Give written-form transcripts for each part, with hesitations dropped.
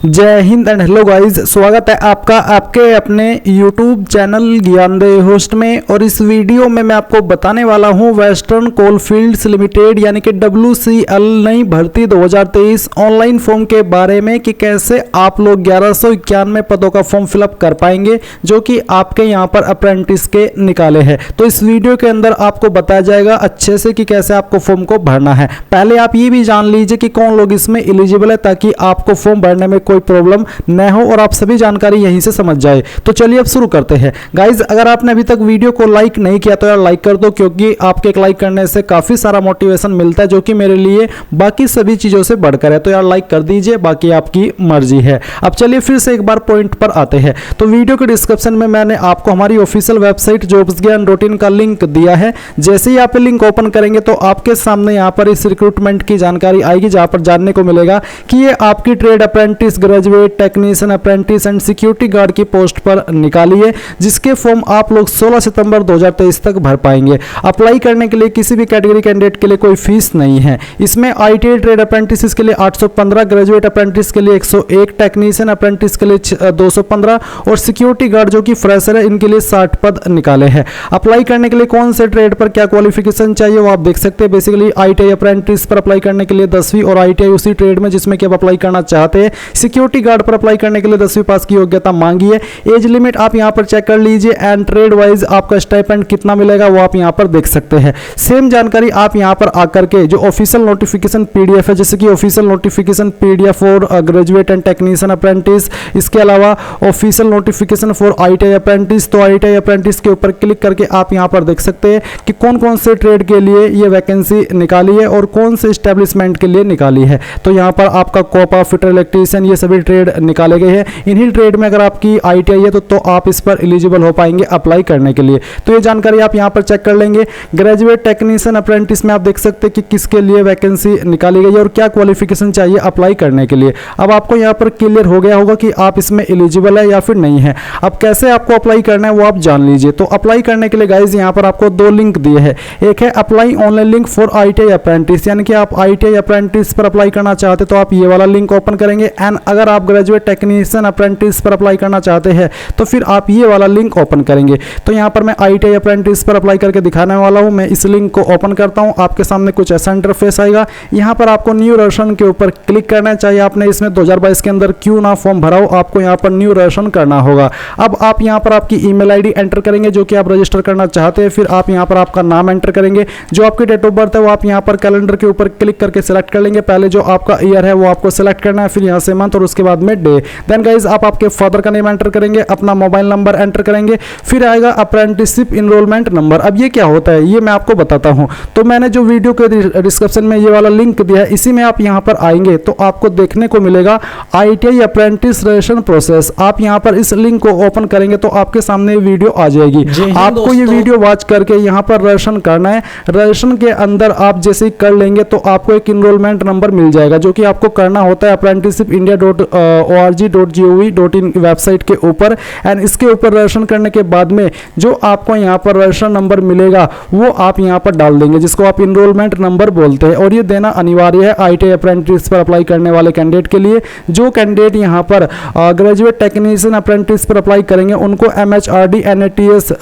जय Hind and hello guys, स्वागत है आपका आपके अपने YouTube चैनल ज्ञानदेव होस्ट में। और इस वीडियो में मैं आपको बताने वाला हूं वेस्टर्न कोलफील्ड्स लिमिटेड यानी कि WCL नई भर्ती 2023 ऑनलाइन फॉर्म के बारे में कि कैसे आप लोग 1191 पदों का फॉर्म फिलअप कर पाएंगे जो कि आपके यहां पर अप्रेंटिस के निकाले हैं। तो इस वीडियो के अंदर आपको बताया जाएगा अच्छे से कि कैसे आपको फॉर्म को भरना है। पहले आप ये भी जान लीजिए कि कौन लोग इसमें एलिजिबल है ताकि आपको फॉर्म भरने में कोई प्रॉब्लम न हो और आप सभी जानकारी यहीं से समझ जाए। तो चलिए अब शुरू करते हैं। गाइज, अगर आपने अभी तक वीडियो को लाइक नहीं किया तो यार लाइक कर दो, क्योंकि आपके एक लाइक करने से काफी सारा मोटिवेशन मिलता है जो कि मेरे लिए बाकी सभी चीजों से बढ़कर है। तो यार लाइक कर दीजिए, बाकी आपकी मर्जी है। अब चलिए फिर से एक बार पॉइंट पर आते हैं। तो वीडियो के डिस्क्रिप्शन में मैंने आपको हमारी ऑफिशियल वेबसाइट jobsgyan.in का लिंक दिया है। जैसे ही आप लिंक ओपन करेंगे तो आपके सामने यहाँ पर इस रिक्रूटमेंट की जानकारी आएगी, जहां पर जानने को मिलेगा कि ये आपकी trade apprentice, graduate, technician, apprentice and security guard की पोस्ट पर निकाली है, जिसके फॉर्म आप लोग 16 सितंबर 2023 तक भर पाएंगे। अप्लाई करने के लिए किसी भी कैटेगरी कैंडिडेट के लिए कोई फीस नहीं है। इसमें ITI ट्रेड अप्रेंटिस के लिए 815, ग्रेजुएट अप्रेंटिस के लिए 101, टेक्नीशियन अप्रेंटिस के लिए 215 और सिक्योरिटी गार्ड जो कि फ्रेशर है इनके लिए 60 पद निकाले हैं। अप्लाई करने के लिए कौन से ट्रेड पर क्या क्वालिफिकेशन चाहिए वो आप देख सकते हैं। बेसिकली ITI अप्रेंटिस पर अप्लाई करने के लिए 10वीं और ITI उसी ट्रेड में जिसमें कि आप अप्लाई करना चाहते हैं। सिक्योरिटी गार्ड पर अप्लाई करने के लिए 10वीं पास की योग्यता मांगी है। एज लिमिट आप यहां पर चेक कर लीजिए एंड ट्रेड वाइज आपका स्टाइपेंड कितना मिलेगा वो आप यहां पर देख सकते हैं। सेम जानकारी आप यहां पर आकर के जो ऑफिशियल नोटिफिकेशन PDF है, जैसे कि official notification PDF for graduate and technician apprentice, इसके अलावा official notification for ITI apprentice, तो ITI अप्रेंटिस के ऊपर क्लिक करके आप यहां पर देख सकते हैं कि कौन कौन से ट्रेड के लिए ये वैकेंसी निकाली है और कौन से एस्टेब्लिशमेंट के लिए निकाली है। तो यहां पर आपका कोपा, फिटर इलेक्ट्रीशियन, ये सभी ट्रेड निकाले गए हैं। इन्हीं ट्रेड में अगर आपकी ITI है तो आप इस पर एलिजिबल हो पाएंगे अप्लाई करने के लिए। तो ये जानकारी आप यहां पर चेक कर लेंगे। ग्रेजुएट, टेक्नीशियन, अप्रेंटिस में आप देख सकते हैं कि किसके लिए वैकेंसी निकाली गई है और क्या क्वालिफिकेशन चाहिए अप्लाई करने के लिए। अब आपको यहां पर क्लियर हो गया होगा कि आप इसमें एलिजिबल है या फिर नहीं है। अब कैसे आपको अप्लाई करना है वो आप जान लीजिए। तो अप्लाई करने के लिए गाइज यहां पर आपको दो लिंक दिए हैं। एक है apply online link for ITI apprentice, यानी कि आप ITI अप्रेंटिस पर अप्लाई करना चाहते तो आप ये वाला लिंक ओपन करेंगे। एंड अगर आप ग्रेजुएट, टेक्नीशियन, अप्रेंटिस पर अप्लाई करना चाहते हैं तो फिर आप ये वाला लिंक ओपन करेंगे। तो यहाँ पर मैं ITI अप्रेंटिस पर अप्लाई करके दिखाने वाला हूँ। मैं इस लिंक को ओपन करता हूँ, आपके सामने कुछ ऐसा इंटरफेस आएगा। यहाँ पर आपको न्यू रजिस्ट्रेशन के ऊपर क्लिक करना है। चाहे आपने इसमें 2022 के अंदर क्यों ना फॉर्म भरा हो, आपको यहाँ पर न्यू रजिस्ट्रेशन करना होगा। अब आप यहाँ पर आपकी ईमेल ID एंटर करेंगे जो कि आप रजिस्टर करना चाहते हैं। फिर आप यहाँ पर आपका नाम एंटर करेंगे। जो आपकी डेट ऑफ बर्थ है वो आप यहाँ पर कैलेंडर के ऊपर क्लिक करके सिलेक्ट कर लेंगे। पहले जो आपका ईयर है वो आपको सिलेक्ट करना है, फिर यहाँ से मंथ और उसके बाद में डे। देन गाइज आप आपके फादर का नेम एंटर करेंगे, अपना मोबाइल नंबर एंटर करेंगे, फिर आएगा अप्रेंटिसशिप इनरोलमेंट नंबर। अब ये क्या होता है ये मैं आपको बताता हूँ। तो मैंने जो वीडियो के डिस्क्रिप्शन में ये वाला लिंक दिया है, इसी में आप यहाँ पर आएंगे तो आपको देखने को मिलेगा ITI अप्रेंटिस रजिस्ट्रेशन प्रोसेस। आप यहाँ पर इस लिंक को ओपन करेंगे तो आपके सामने वीडियो आ जाएगी। आपको ये वीडियो वॉच करके यहाँ पर रजिस्ट्रेशन करना है। रजिस्ट्रेशन के अंदर आप जैसे ही कर लेंगे तो आपको एक इनरोलमेंट नंबर मिल जाएगा जो कि आपको करना होता है apprenticeshipindia.org.gov.in वेबसाइट के ऊपर। एंड इसके ऊपर रजिस्ट्रेशन करने के बाद में जो आपको यहाँ पर रजिस्ट्रेशन नंबर मिलेगा वो आप यहाँ पर डाल देंगे, जिसको आप इनरोलमेंट नंबर बोलते हैं। और ये देना अनिवार्य है ITI अप्रेंटिस पर अप्लाई करने वाले कैंडिडेट के लिए। जो कैंडिडेट यहाँ पर ग्रेजुएट, टेक्नीशियन, अप्रेंटिस पर अप्लाई करेंगे उनको MHRD NATS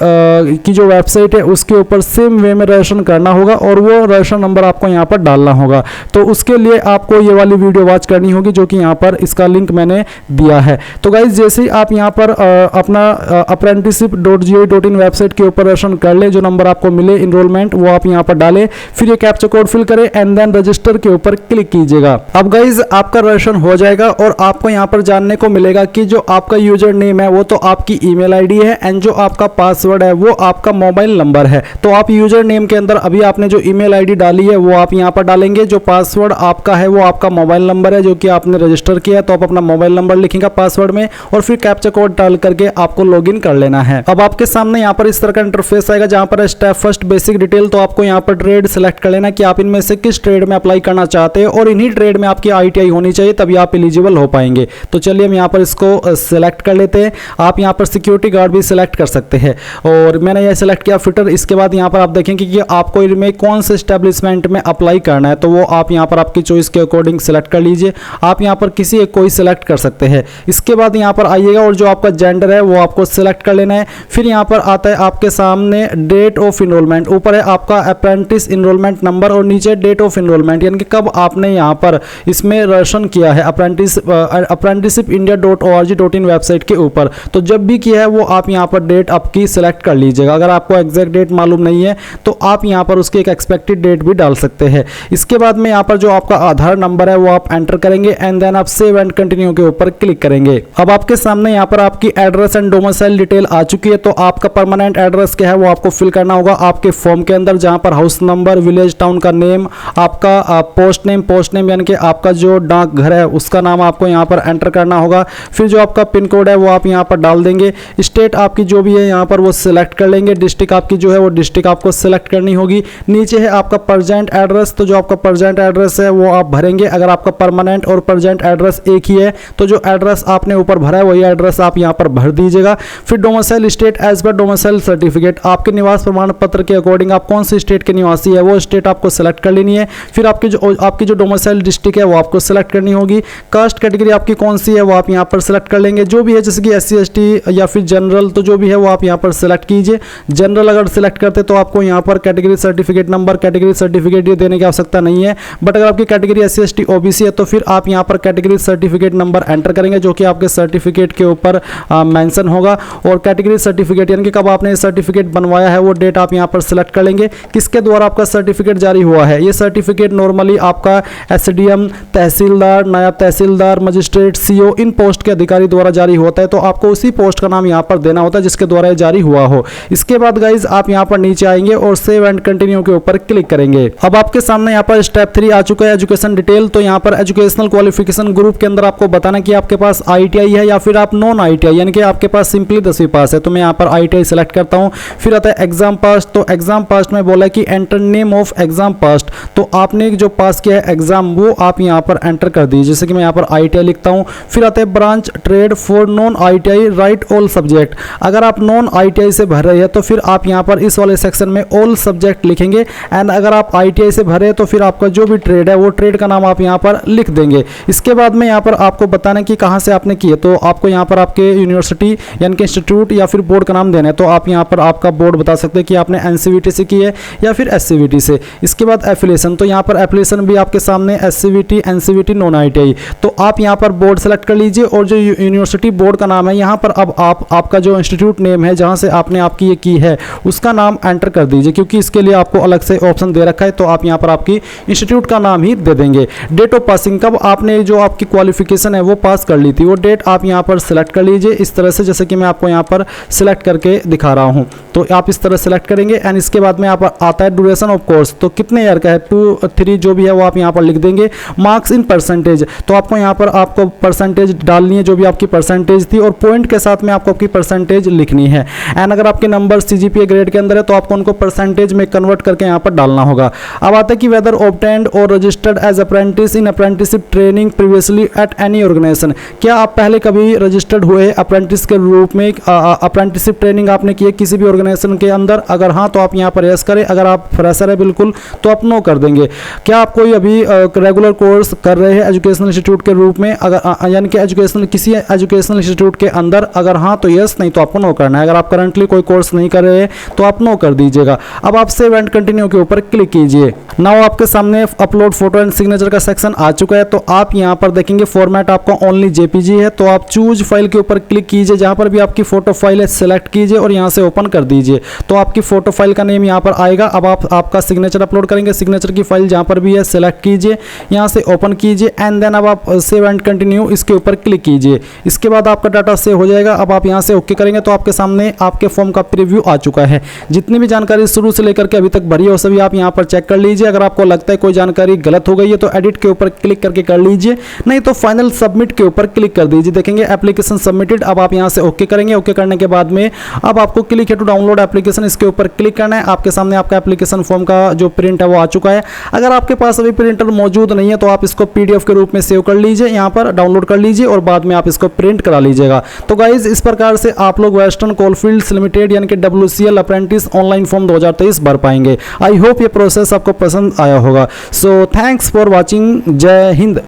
की जो वेबसाइट है उसके ऊपर सेम वे में रजिस्ट्रेशन करना होगा और वो रजिस्ट्रेशन नंबर आपको यहाँ पर डालना होगा। तो उसके लिए आपको ये वाली वीडियो वॉच करनी होगी जो कि यहाँ पर इसका लिंक मैंने दिया है। तो गाइज जैसे ही आप यहाँ पर अपना apprenticeship.gov.in वेबसाइट के ऊपर रजिस्ट्रेशन कर ले, जो नंबर आपको मिले इनरोलमेंट वो आप यहाँ पर डालें, फिर ये कैप्चा कोड फिल करें एंड देन रजिस्टर के ऊपर क्लिक कीजिएगा। अब गाइज आपका रजिस्ट्रेशन हो जाएगा और आपको यहाँ पर जानने को मिलेगा कि जो आपका यूजर नेम है वो तो आपकी ईमेल ID है एंड जो आपका पासवर्ड है वो आपका मोबाइल नंबर है। तो आप यूजर नेम के अंदर अभी आपने जो ईमेल ID डाली है वो आप यहाँ पर डालेंगे। जो पासवर्ड आपका है वो आपका मोबाइल नंबर है जो कि आपने रजिस्टर किया है, तो आप अपना मोबाइल नंबर लिखेंगे पासवर्ड में और फिर कैप्चा कोड डाल करके आपको लॉगिन कर लेना है। अब आपके सामने यहाँ पर इस तरह का इंटरफेस आएगा जहाँ पर स्टेप फर्स्ट बेसिक डिटेल। तो आपको यहाँ पर ट्रेड सिलेक्ट कर लेना कि आप इनमें से किस ट्रेड में अप्लाई करना चाहते हैं और इन्हीं ट्रेड में आपकी ITI होनी चाहिए तभी आप एलिजिबल हो पाएंगे। तो चलिए हम यहाँ पर इसको सिलेक्ट कर लेते हैं। आप यहाँ पर सिक्योरिटी गार्ड भी सिलेक्ट कर सकते हैं और मैंने ये सिलेक्ट किया फिटर। इसके बाद यहाँ पर आप देखेंगे कि आपको इनमें कौन से एस्टेब्लिशमेंट में अप्लाई करना है, तो वो आप यहाँ पर आपकी चॉइस के अकॉर्डिंग सिलेक्ट कर लीजिए। आप यहाँ पर किसी एक कोई सिलेक्ट कर सकते हैं। इसके बाद यहाँ पर आइएगा और जो आपका जेंडर है वो आपको सिलेक्ट कर लेना है। फिर यहाँ पर आता है आपके सामने डेट ऑफ इनरोलमेंट, ऊपर है आपका अप्रेंटिस इनरोलमेंट नंबर और नीचे डेट ऑफ इनरोलमेंट, यानी कि कब आपने यहाँ पर इसमें रजिस्ट्रेशन किया है apprenticeshipindia.org.in वेबसाइट के ऊपर। तो जब भी किया है वो आप यहाँ पर डेट आपकी सिलेक्ट कर लीजिएगा। अगर आपको एग्जैक्ट डेट मालूम नहीं है तो आप यहाँ पर उसकी एक एक्सपेक्टेड डेट भी डाल सकते हैं। इसके बाद में यहाँ पर जो आपका आधार नंबर है वो आप एंटर करेंगे एंड देन आप सेव एंड कंटिन्यू के ऊपर क्लिक करेंगे। अब आपके सामने यहाँ पर आपकी एड्रेस एंड डोमिसाइल डिटेल आ चुकी है। तो आपका परमानेंट एड्रेस क्या है वो आपको फिल करना होगा आपके फॉर्म के अंदर, जहाँ पर हाउस नंबर, विलेज, टाउन का नेम, आपका पोस्ट नेम यानी कि आपका जो डाक घर है उसका नाम आपको यहाँ पर एंटर करना होगा। फिर जो आपका पिन कोड है वो आप यहाँ पर डाल देंगे। स्टेट आपकी जो भी है यहाँ पर वो सिलेक्ट कर लेंगे। डिस्ट्रिक्ट आपकी जो है वो डिस्ट्रिक्ट आपको सिलेक्ट करनी होगी। नीचे है आपका प्रेजेंट एड्रेस, तो जो आपका प्रेजेंट एड्रेस है वो आप भरेंगे। अगर आपका परमानेंट और प्रेजेंट एड्रेस एक ही है तो जो एड्रेस आपने ऊपर भरा है वही एड्रेस आप यहाँ पर भर दीजिएगा। फिर domicile state as per domicile certificate, आपके निवास प्रमाण पत्र के अकॉर्डिंग आप कौन सी स्टेट के निवासी है वो स्टेट आपको सेलेक्ट कर लेनी है। फिर आपकी जो डोमिसाइल डिस्ट्रिक्ट है वो आपको सेलेक्ट करनी होगी। कास्ट कैटेगरी आपकी कौन सी है वो आप यहाँ पर सेलेक्ट कर लेंगे। जो भी है जैसे कि SC ST या फिर जनरल, तो जो भी है वो आप यहाँ पर सेलेक्ट कीजिए। जनरल अगर सेलेक्ट करते तो आपको यहाँ पर category certificate number, category certificate ये देने की आवश्यकता नहीं है। बट अगर आपकी कैटेगरी SC ST OBC है तो फिर आप यहाँ पर कैटेगरी सर्टिफिकेट नंबर एंटर करेंगे जो कि आपके सर्टिफिकेट के ऊपर मेंशन होगा। और कैटेगरी सर्टिफिकेट यानी कि कब आपने सर्टिफिकेट बनवाया है वो डेट आप यहाँ पर सेलेक्ट कर लेंगे। किसके द्वारा आपका सर्टिफिकेट जारी हुआ है, ये सर्टिफिकेट नॉर्मली आपका SDM, तहसीलदार, नायब तहसीलदार, मजिस्ट्रेट, CO इन पोस्ट के अधिकारी द्वारा जारी होता है। तो आपको उसी पोस्ट का नाम यहाँ पर देना होता है जिसके द्वारा ये जारी हुआ हो। इसके बाद गाइज आप यहाँ पर नीचे आएंगे और सेव एंड कंटिन्यू के ऊपर क्लिक करेंगे। अब आपके सामने यहाँ पर स्टेप 3 आ चुका है, एजुकेशन डिटेल। तो यहाँ पर एजुकेशनल क्वालिफिकेशन ग्रुप के अंदर आपको बताना कि आपके पास ITI है या फिर आप नॉन ITI यानी कि आपके पास सिंपली 10वीं पास है। तो मैं यहाँ पर ITI सेलेक्ट करता हूँ। फिर आता है एग्जाम पास, तो एग्जाम पास में बोला कि एंटर नेम ऑफ एग्जाम पास, तो आपने जो पास किया है एग्जाम वो आप यहाँ पर एंटर कर दीजिए। जैसे कि मैं यहाँ पर ITI लिखता हूँ। फिर आता है branch trade for non ITI right all subject, अगर आप नॉन ITI से भर रहे हैं तो फिर आप यहाँ पर इस वाले सेक्शन में ऑल सब्जेक्ट लिखेंगे। एंड अगर आप ITI से भरे तो फिर आपका जो भी ट्रेड है वो ट्रेड का नाम आप यहाँ पर लिख देंगे। इसके बाद में यहाँ पर आपको बताना कि कहाँ से आपने किए, तो आपको यहाँ पर आपके यूनिवर्सिटी यानी कि इंस्टीट्यूट या फिर बोर्ड का नाम देना है। तो आप यहाँ पर आपका बोर्ड बता सकते हैं कि आपने NCVT से की है या फिर SCVT से। इसके बाद एफिलिएशन, तो यहाँ पर एफिलिएशन भी आपके सामने SCVT, NCVT, नॉन ITI। तो आप यहाँ पर बोर्ड सेलेक्ट कर लीजिए और जो यूनिवर्सिटी बोर्ड का नाम है यहाँ पर अब आपका जो इंस्टीट्यूट नेम है जहाँ से आपने आपकी ये की है उसका नाम एंटर कर दीजिए, क्योंकि इसके लिए आपको अलग से ऑप्शन दे रखा है। तो आप यहाँ पर आपकी इंस्टीट्यूट का नाम ही दे देंगे। डेट ऑफ पासिंग, कब आपने जो आपकी क्वालिफिकेशन है वो पास कर ली थी वो डेट आप यहाँ पर सिलेक्ट कर लीजिए इस तरह से, जैसे कि मैं आपको यहाँ पर सिलेक्ट करके दिखा रहा हूँ। तो आप इस तरह सेलेक्ट करेंगे। एंड इसके बाद में यहाँ पर आता है ड्यूरेशन ऑफ कोर्स, तो कितने ईयर का है, 2, 3 जो भी है वो आप यहाँ पर लिख देंगे। मार्क्स इन परसेंटेज, तो आपको यहाँ पर आपको परसेंटेज डालनी है जो भी आपकी परसेंटेज थी और पॉइंट के साथ में आपको आपकी परसेंटेज लिखनी है। एंड अगर आपके नंबर CGPA ग्रेड के अंदर है तो आपको उनको परसेंटेज में कन्वर्ट करके यहाँ पर डालना होगा। अब आता है कि वेदर ऑब्टेन्ड और registered as apprentice in apprenticeship training previously at any organisation, क्या आप पहले कभी रजिस्टर्ड हुए अप्रेंटिस के रूप में, अप्रेंटिसशिप ट्रेनिंग आपने की है किसी भी ऑर्गेनाइजेशन के अंदर, अगर हाँ तो आप यहाँ पर यस करें। अगर आप फ्रेशर है बिल्कुल तो आप नो कर देंगे। क्या आप कोई अभी रेगुलर कोर्स कर रहे हैं एजुकेशनल इंस्टीट्यूट के रूप में, अगर यानी कि किसी एजुकेशनल इंस्टीट्यूट के अंदर, अगर हाँ तो यस, नहीं तो आपको नो करना है। अगर आप करंटली कोई कोर्स नहीं कर रहे हैं तो आप नो कर दीजिएगा। अब आप सेव एंड कंटिन्यू के ऊपर क्लिक कीजिए। नाउ आपके सामने अपलोड फोटो एंड सिग्नेचर का सेक्शन आ चुका है। तो आप यहाँ पर देखेंगे फॉर्मेट आपका ओनली JPG है, तो आप चूज फाइल के ऊपर क्लिक कीजिए। जहाँ पर भी आपकी फोटो फाइल है सेलेक्ट कीजिए और यहाँ से ओपन कर दीजिए। तो आपकी फोटो फाइल का नेम यहाँ पर आएगा। अब आप आपका सिग्नेचर अपलोड करेंगे, सिग्नेचर की फाइल जहाँ पर भी है सेलेक्ट कीजिए, यहाँ से ओपन कीजिए एंड देन अब आप सेव एंड कंटिन्यू इसके ऊपर क्लिक कीजिए। इसके बाद आपका डाटा सेव हो जाएगा। अब आप यहाँ से ओके करेंगे तो आपके सामने आपके फॉर्म का प्रीव्यू आ चुका है। जितनी भी जानकारी शुरू से लेकर के अभी तक भरी हो सभी आप यहाँ पर चेक कर लीजिए। अगर आपको लगता है कोई जानकारी गलत हो गई है तो एडिट के ऊपर क्लिक करके कर लीजिए, नहीं तो फाइनल सबमिट के ऊपर क्लिक कर दीजिए। देखेंगे एप्लीकेशन सबमिटेड। अब आप यहाँ से ओके करेंगे। ओके करने के बाद में अब आपको क्लिक है टू डाउनलोड एप्लीकेशन, इसके ऊपर क्लिक करना है। आपके सामने आपका एप्लीकेशन फॉर्म का जो प्रिंट है वो आ चुका है। अगर आपके पास अभी प्रिंटर मौजूद नहीं है तो आप इसको PDF के रूप में सेव कर लीजिए, यहाँ पर डाउनलोड कर लीजिए और बाद में आप इसको प्रिंट करा लीजिएगा। तो गाइज इस प्रकार से आप लोग वेस्टर्न कोलफील्ड्स लिमिटेड यानी कि WCL अप्रेंटिस ऑनलाइन फॉर्म 2023 भर पाएंगे। आई होप ये प्रोसेस आपको पसंद आया होगा। So thanks for watching. जय हिंद।